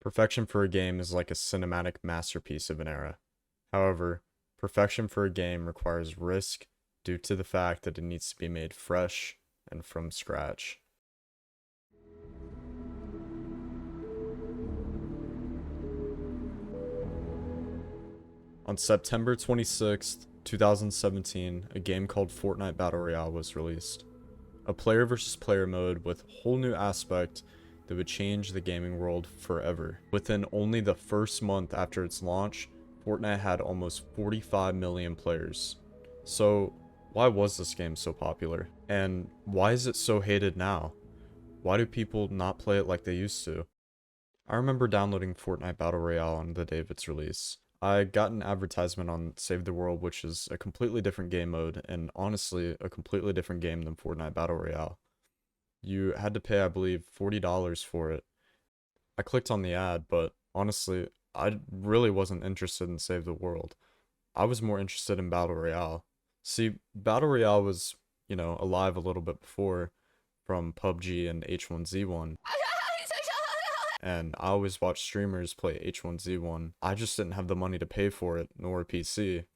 Perfection for a game is like a cinematic masterpiece of an era. However, perfection for a game requires risk due to the fact that it needs to be made fresh and from scratch. On September 26th, 2017, a game called Fortnite Battle Royale was released. A player versus player mode with a whole new aspect that would change the gaming world forever. Within only the first month after its launch, Fortnite had almost 45 million players. So, why was this game so popular? And why is it so hated now? Why do people not play it like they used to? I remember downloading Fortnite Battle Royale on the day of its release. I got an advertisement on Save the World, which is a completely different game mode, and honestly, a completely different game than Fortnite Battle Royale. You had to pay, I believe, $40 for it. I clicked on the ad, but honestly, I really wasn't interested in Save the World. I was more interested in Battle Royale. See, Battle Royale was, alive a little bit before from PUBG and H1Z1. And I always watch streamers play H1Z1. I just didn't have the money to pay for it, nor a PC.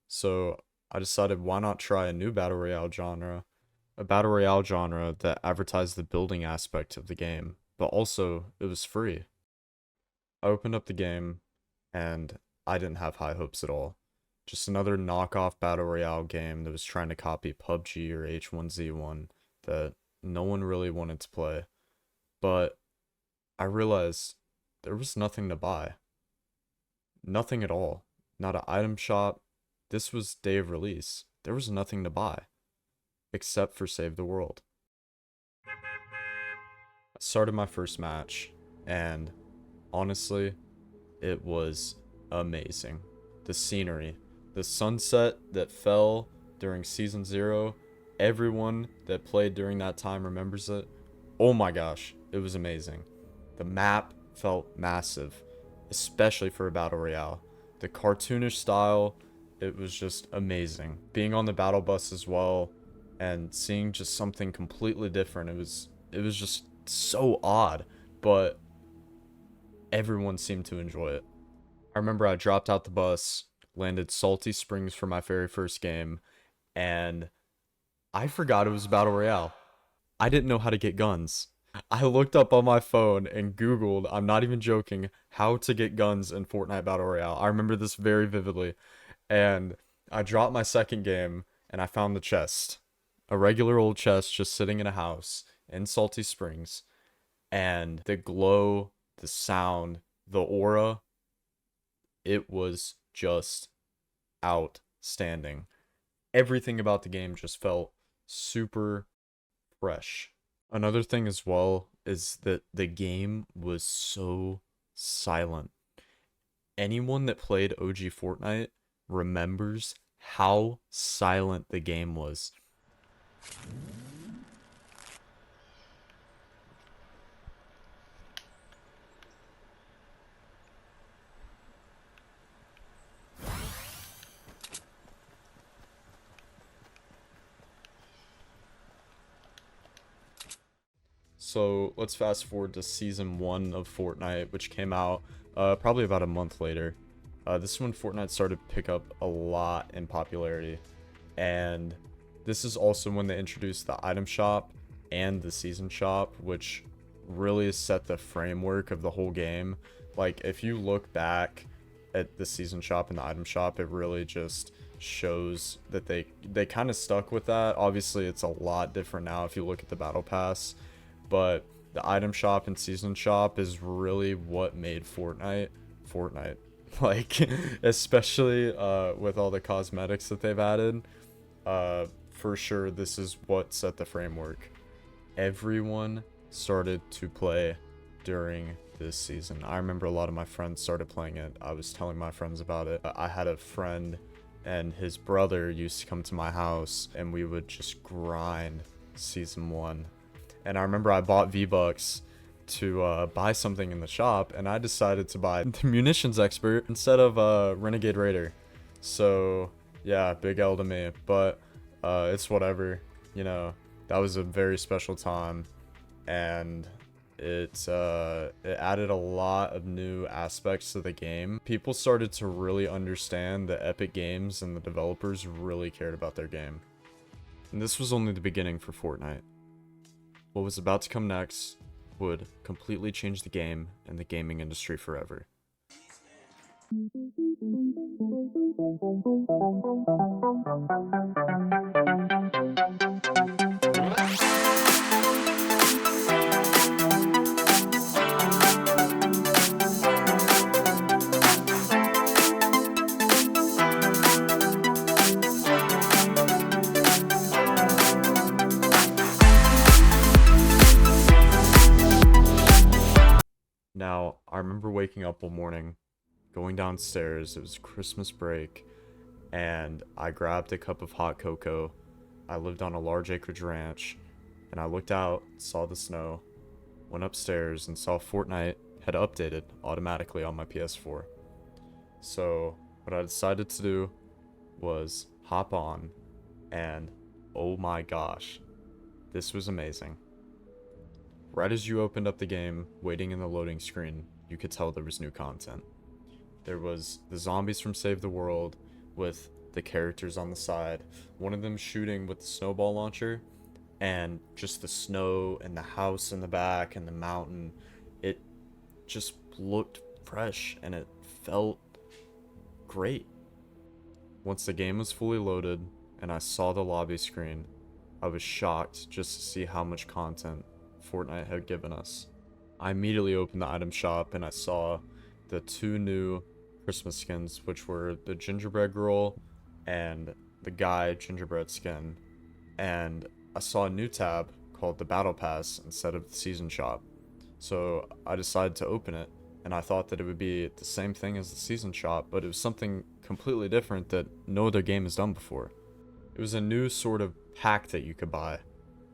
So I decided, why not try a new Battle Royale genre? A Battle Royale genre that advertised the building aspect of the game, but also it was free. I opened up the game, and I didn't have high hopes at all. Just another knockoff Battle Royale game that was trying to copy PUBG or H1Z1 that no one really wanted to play. But I realized there was nothing to buy. Nothing at all. Not an item shop. This was day of release. There was nothing to buy. Except for Save the World. I started my first match, and honestly, it was amazing. The scenery, the sunset that fell during Season 0, everyone that played during that time remembers it. Oh my gosh, it was amazing. The map felt massive, especially for a Battle Royale. The cartoonish style, it was just amazing. Being on the battle bus as well, and seeing just something completely different, it was just so odd, but everyone seemed to enjoy it. I remember I dropped out the bus, landed Salty Springs for my very first game, and I forgot it was Battle Royale. I didn't know how to get guns. I looked up on my phone and Googled, I'm not even joking, how to get guns in Fortnite Battle Royale. I remember this very vividly. And I dropped my second game and I found the chest. A regular old chest just sitting in a house in Salty Springs. And the glow, the sound, the aura, it was just outstanding. Everything about the game just felt super fresh. Another thing as well is that the game was so silent. Anyone that played OG Fortnite remembers how silent the game was. So let's fast forward to Season 1 of Fortnite, which came out probably about a month later. This is when Fortnite started to pick up a lot in popularity. And this is also when they introduced the item shop and the season shop, which really set the framework of the whole game. Like, if you look back at the season shop and the item shop, it really just shows that they kind of stuck with that. Obviously, it's a lot different now if you look at the battle pass, but the item shop and season shop is really what made Fortnite. Like, especially with all the cosmetics that they've added, for sure this is what set the framework. Everyone started to play during this season. I remember a lot of my friends started playing it. I was telling my friends about it. I had a friend and his brother used to come to my house and we would just grind Season 1. And I remember I bought V-Bucks to buy something in the shop, and I decided to buy the Munitions Expert instead of Renegade Raider. So yeah, big L to me, but it's whatever. That was a very special time, and it added a lot of new aspects to the game. People started to really understand that Epic Games and the developers really cared about their game. And this was only the beginning for Fortnite. What was about to come next would completely change the game and the gaming industry forever. Now, I remember waking up one morning, going downstairs, it was Christmas break, and I grabbed a cup of hot cocoa. I lived on a large acreage ranch, and I looked out, saw the snow, went upstairs, and saw Fortnite had updated automatically on my PS4. So, what I decided to do was hop on, and oh my gosh, this was amazing. Right as you opened up the game, waiting in the loading screen, you could tell there was new content. There was the zombies from Save the World with the characters on the side, one of them shooting with the snowball launcher, and just the snow and the house in the back and the mountain. It just looked fresh and it felt great. Once the game was fully loaded and I saw the lobby screen, I was shocked just to see how much content Fortnite had given us. I immediately opened the item shop and I saw the two new Christmas skins, which were the gingerbread girl and the guy gingerbread skin. And I saw a new tab called the Battle Pass instead of the season shop. So I decided to open it, and I thought that it would be the same thing as the season shop, but it was something completely different that no other game has done before. It was a new sort of pack that you could buy,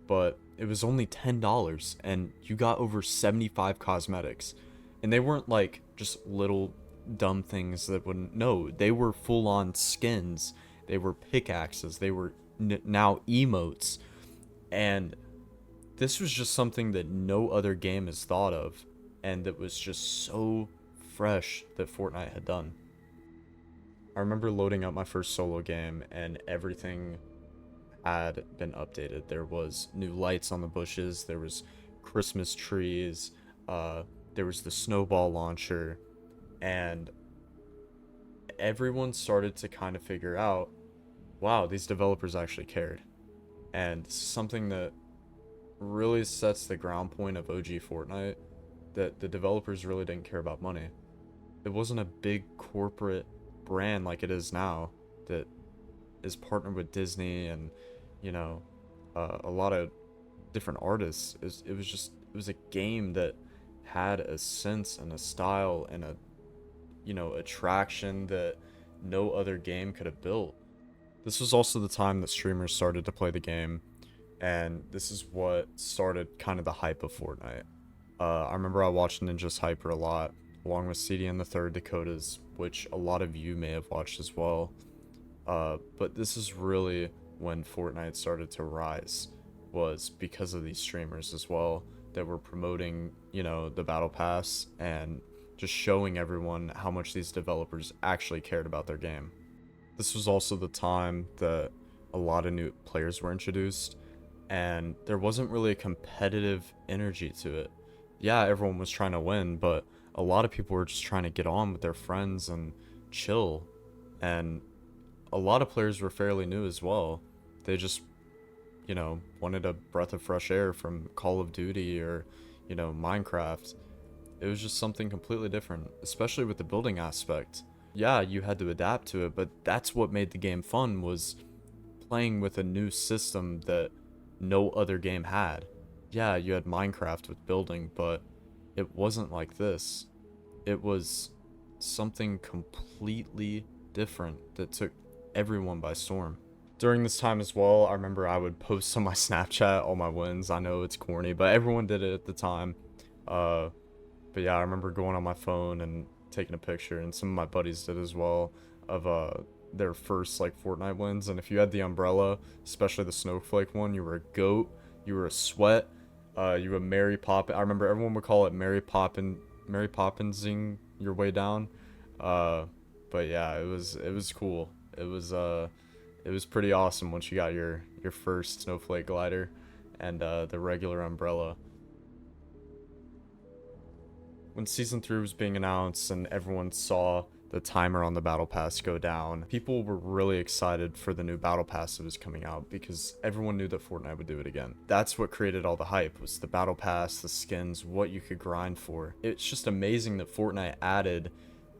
but it was only $10 and you got over 75 cosmetics. And they weren't like just little dumb things that wouldn't, no, they were full on skins. They were pickaxes. They were now emotes. And this was just something that no other game has thought of, and that was just so fresh that Fortnite had done. I remember loading up my first solo game and everything had been updated. There was new lights on the bushes, there was Christmas trees, there was the snowball launcher, and everyone started to kind of figure out, wow, these developers actually cared. And something that really sets the ground point of OG Fortnite, that the developers really didn't care about money. It wasn't a big corporate brand like it is now that is partnered with Disney and, you know, a lot of different artists. It was a game that had a sense and a style and a, you know, attraction that no other game could have built. This was also the time that streamers started to play the game, and this is what started kind of the hype of Fortnite. I remember I watched Ninja's Hyper a lot, along with CD and the Third Dakotas, which a lot of you may have watched as well. But this is really when Fortnite started to rise, was because of these streamers as well that were promoting, you know, the Battle Pass and just showing everyone how much these developers actually cared about their game. This was also the time that a lot of new players were introduced, and there wasn't really a competitive energy to it. Yeah, everyone was trying to win, but a lot of people were just trying to get on with their friends and chill. And a lot of players were fairly new as well. They just, you know, wanted a breath of fresh air from Call of Duty or, you know, Minecraft. It was just something completely different, especially with the building aspect. Yeah, you had to adapt to it, but that's what made the game fun, was playing with a new system that no other game had. Yeah, you had Minecraft with building, but it wasn't like this. It was something completely different that took everyone by storm. During this time as well, I remember I would post on my Snapchat all my wins. I know it's corny, but everyone did it at the time. But yeah, I remember going on my phone and taking a picture, and some of my buddies did as well, of their first like Fortnite wins. And if you had the umbrella, especially the snowflake one, you were a goat, you were a sweat, You would Mary Poppin. I remember everyone would call it Mary Poppinsing your way down. Uh, but yeah, it was cool. It was pretty awesome once you got your first snowflake glider, and the regular umbrella. When season 3 was being announced and everyone saw the timer on the battle pass go down, people were really excited for the new battle pass that was coming out because everyone knew that Fortnite would do it again. That's what created all the hype, was the battle pass, the skins, what you could grind for. It's just amazing that Fortnite added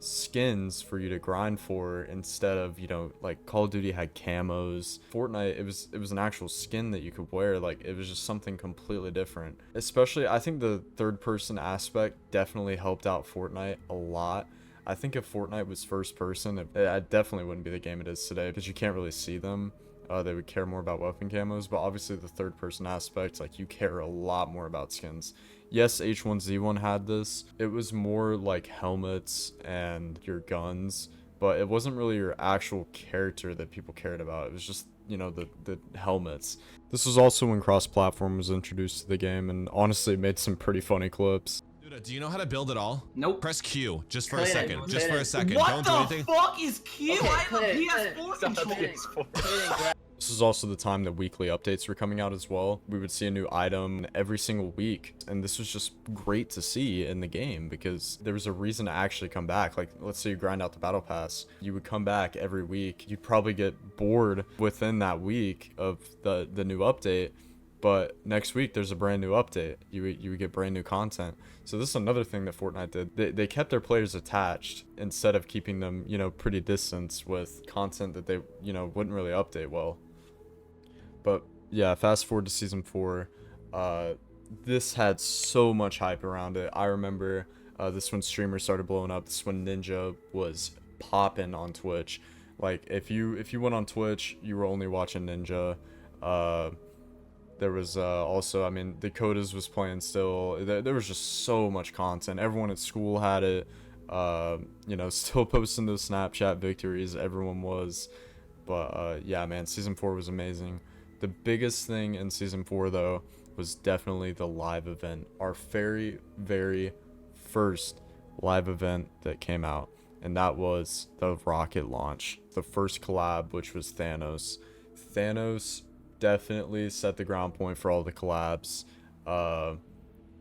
skins for you to grind for instead of, you know, like Call of Duty had camos. Fortnite, it was an actual skin that you could wear. Like, it was just something completely different. Especially, I think the third person aspect definitely helped out Fortnite a lot. I think if Fortnite was first person, it definitely wouldn't be the game it is today, because you can't really see them. They would care more about weapon camos, but obviously the third person aspect, like, you care a lot more about skins. Yes, H1Z1 had this. It was more like helmets and your guns, but it wasn't really your actual character that people cared about. It was just, you know, the helmets. This was also when cross-platform was introduced to the game, and honestly it made some pretty funny clips. Dude, do you know how to build at all? Nope. Press Q, just for a Couldn't, second. Just for a second. What Don't do the anything. fuck is Q? Okay, I have a couldn't. PS4 controller. This is also the time that weekly updates were coming out as well. We would see a new item every single week, and this was just great to see in the game because there was a reason to actually come back. Like, let's say you grind out the battle pass, you would come back every week. You'd probably get bored within that week of the new update, but next week there's a brand new update. You would get brand new content. So this is another thing that Fortnite did. They kept their players attached instead of keeping them, you know, pretty distant with content that they, you know, wouldn't really update well. But yeah, fast forward to season 4. This had so much hype around it. I remember this when streamers started blowing up. This when Ninja was popping on Twitch. Like, if you went on Twitch, you were only watching Ninja. There was also, I mean, Dakota's was playing still. There was just so much content. Everyone at school had it. You know, still posting those Snapchat victories. Everyone was. But yeah, man, season 4 was amazing. The biggest thing in season 4, though, was definitely the live event. Our very, very first live event that came out. And that was the rocket launch. The first collab, which was Thanos. Thanos definitely set the ground point for all the collabs. I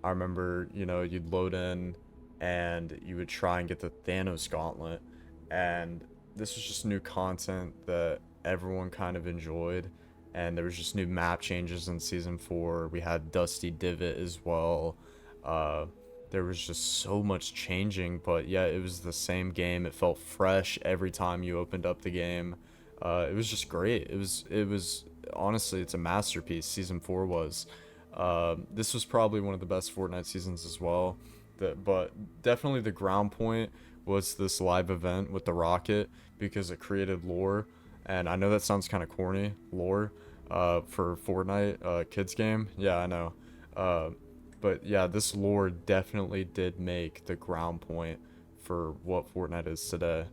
remember, you know, you'd load in and you would try and get the Thanos gauntlet. And this was just new content that everyone kind of enjoyed. And there was just new map changes in season 4. We had Dusty Divot as well. There was just so much changing, but yeah, it was the same game. It felt fresh every time you opened up the game. It was just great. It was honestly, it's a masterpiece. Season 4 was. This was probably one of the best Fortnite seasons as well. But definitely the ground point was this live event with the rocket, because it created lore. And I know that sounds kind of corny, lore, for Fortnite, kids game. Yeah, I know. But yeah, this lore definitely did make the ground point for what Fortnite is today.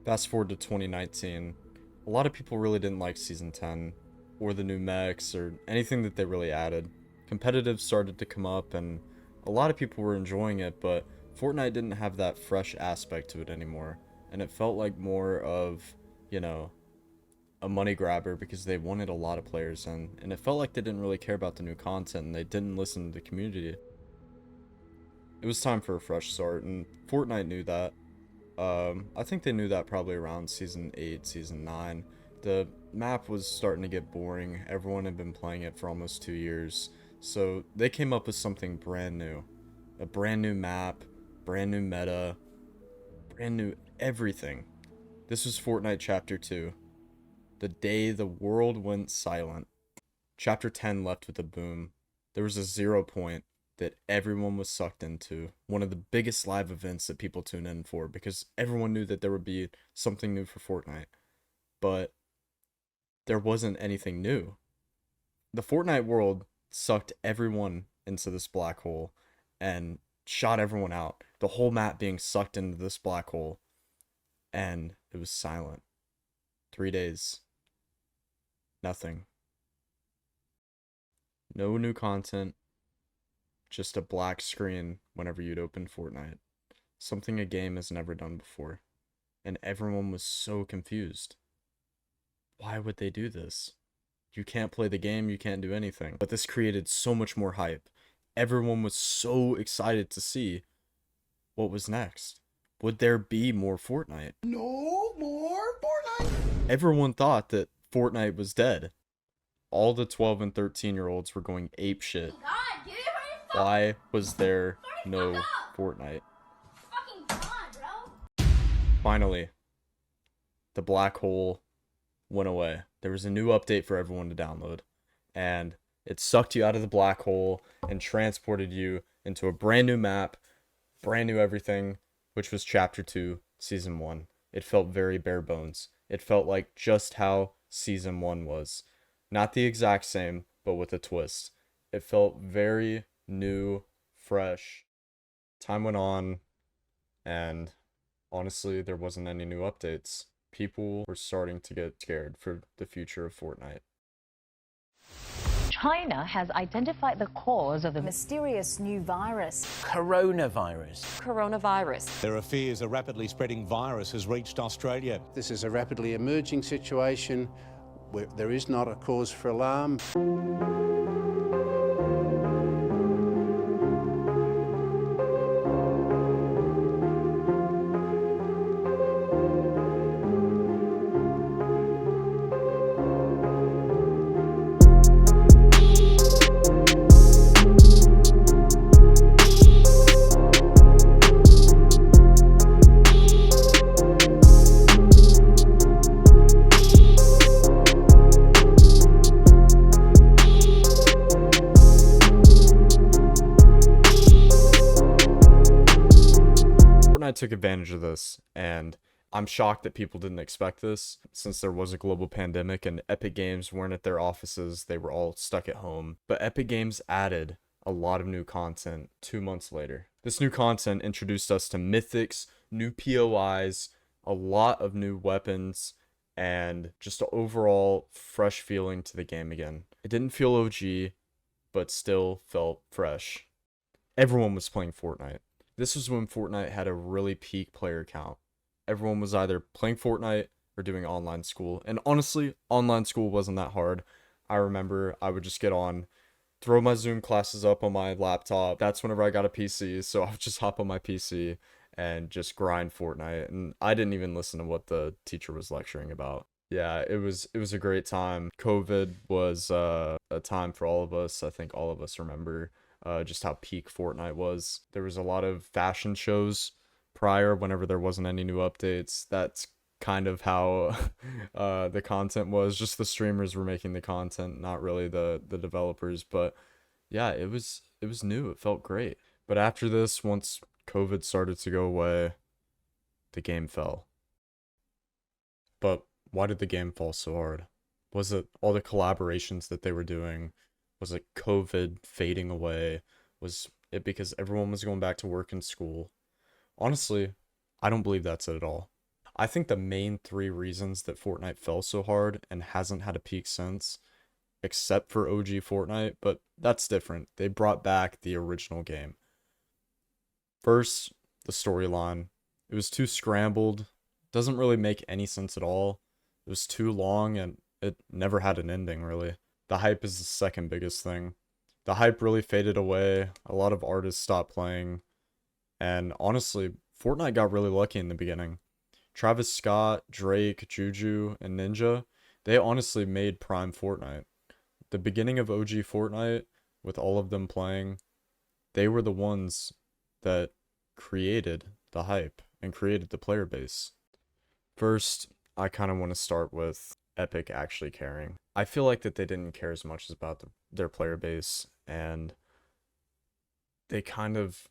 Fast forward to 2019. A lot of people really didn't like Season 10, or the new mechs, or anything that they really added. Competitive started to come up, and a lot of people were enjoying it, but Fortnite didn't have that fresh aspect to it anymore. And it felt like more of, you know, a money grabber, because they wanted a lot of players in, and it felt like they didn't really care about the new content, and they didn't listen to the community. It was time for a fresh start, and Fortnite knew that. I think they knew that probably around Season 8, Season 9. The map was starting to get boring. Everyone had been playing it for almost 2 years, so they came up with something brand new. A brand new map, brand new meta, brand new everything. This was Fortnite Chapter 2. The day the world went silent. Chapter 10 left with a boom. There was a 0 point that everyone was sucked into. One of the biggest live events that people tune in for, because everyone knew that there would be something new for Fortnite. But there wasn't anything new. The Fortnite world sucked everyone into this black hole and shot everyone out. The whole map being sucked into this black hole. And it was silent. 3 days. Nothing. No new content. just a black screen whenever you'd open Fortnite. Something a game has never done before. And everyone was so confused. Why would they do this? You can't play the game, you can't do anything. But this created so much more hype. Everyone was so excited to see what was next. Would there be more Fortnite? No more Fortnite! Everyone thought that Fortnite was dead. All the 12 and 13-year-olds were going apeshit. God, dude, Why was there no Fortnite? fucking God, bro. Finally, the black hole went away. There was a new update for everyone to download, and it sucked you out of the black hole and transported you into a brand new map, brand new everything, which was Chapter 2, Season 1. It felt very bare bones. It felt like just how Season 1 was. Not the exact same, but with a twist. It felt very new, fresh. Time went on, and honestly, there wasn't any new updates. People were starting to get scared for the future of Fortnite. China has identified the cause of the mysterious new virus. Coronavirus. There are fears a rapidly spreading virus has reached Australia. This is a rapidly emerging situation where there is not a cause for alarm. Fortnite took advantage of this, and I'm shocked that people didn't expect this, since there was a global pandemic and Epic Games weren't at their offices, they were all stuck at home. But Epic Games added a lot of new content 2 months later. This new content introduced us to mythics, new POIs, a lot of new weapons, and just an overall fresh feeling to the game again. It didn't feel OG, but still felt fresh. Everyone was playing Fortnite. This was when Fortnite had a really peak player count. Everyone was either playing Fortnite or doing online school. And honestly, online school wasn't that hard. I remember I would just get on, throw my Zoom classes up on my laptop. That's whenever I got a PC, so I would just hop on my PC and just grind Fortnite. And I didn't even listen to what the teacher was lecturing about. Yeah, it was a great time. COVID was a time for all of us. I think all of us remember just how peak Fortnite was. There was a lot of fashion shows prior whenever there wasn't any new updates. That's kind of how the content was. Just the streamers were making the content, not really the developers. But yeah, it was new. It felt great. But after this, once COVID started to go away, the game fell. But why did the game fall so hard? Was it all the collaborations that they were doing? Was it COVID fading away? Was it because everyone was going back to work and school? Honestly, I don't believe that's it at all. I think the main three reasons that Fortnite fell so hard and hasn't had a peak since, except for OG Fortnite, but that's different. They brought back the original game. First, the storyline. It was too scrambled. Doesn't really make any sense at all. It was too long and it never had an ending, really. The hype is the second biggest thing. The hype really faded away. A lot of artists stopped playing. And honestly, Fortnite got really lucky in the beginning. Travis Scott, Drake, Juju, and Ninja, they honestly made prime Fortnite. The beginning of OG Fortnite, with all of them playing, they were the ones that created the hype and created the player base. First, I kind of want to start with Epic actually caring. I feel like that they didn't care as much about their player base, and they kind of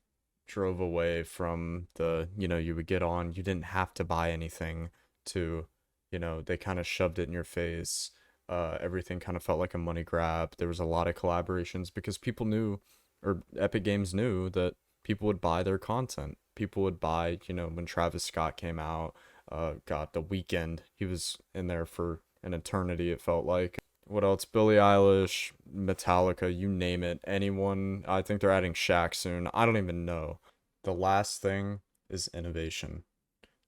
drove away from the, you would get on, you didn't have to buy anything, to, they kind of shoved it in your face. Everything kind of felt like a money grab. There was a lot of collaborations because people knew, or Epic Games knew, that people would buy their content. People would buy, when Travis Scott came out, The Weeknd, he was in there for an eternity, it felt like. What else? Billie Eilish, Metallica, you name it. Anyone. I think they're adding Shaq soon. I don't even know. The last thing is innovation.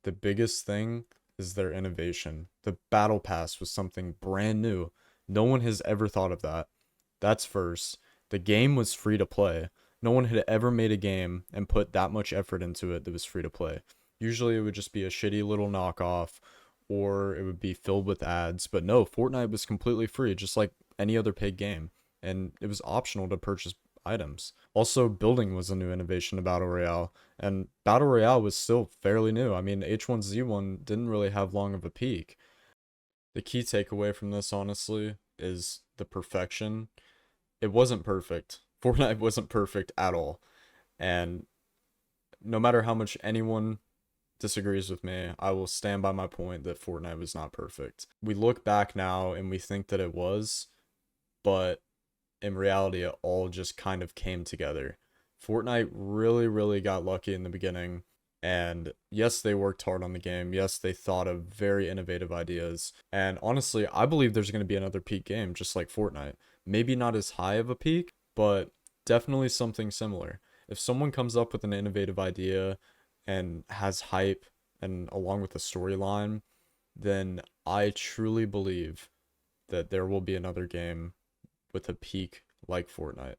The biggest thing is their innovation. The Battle Pass was something brand new. No one has ever thought of that. That's first. The game was free to play. No one had ever made a game and put that much effort into it that was free to play. Usually it would just be a shitty little knockoff, or it would be filled with ads. But no, Fortnite was completely free, just like any other paid game. And it was optional to purchase items. Also, building was a new innovation to Battle Royale. And Battle Royale was still fairly new. I mean, H1Z1 didn't really have long of a peak. The key takeaway from this, honestly, is the perfection. It wasn't perfect. Fortnite wasn't perfect at all. And no matter how much anyone disagrees with me, I will stand by my point that Fortnite was not perfect. We look back now and we think that it was, but in reality, it all just kind of came together. Fortnite really got lucky in the beginning. And yes, they worked hard on the game. Yes, they thought of very innovative ideas. And honestly, I believe there's going to be another peak game just like Fortnite. Maybe not as high of a peak, but definitely something similar. If someone comes up with an innovative idea and has hype and along with a storyline, then I truly believe that there will be another game with a peak like Fortnite.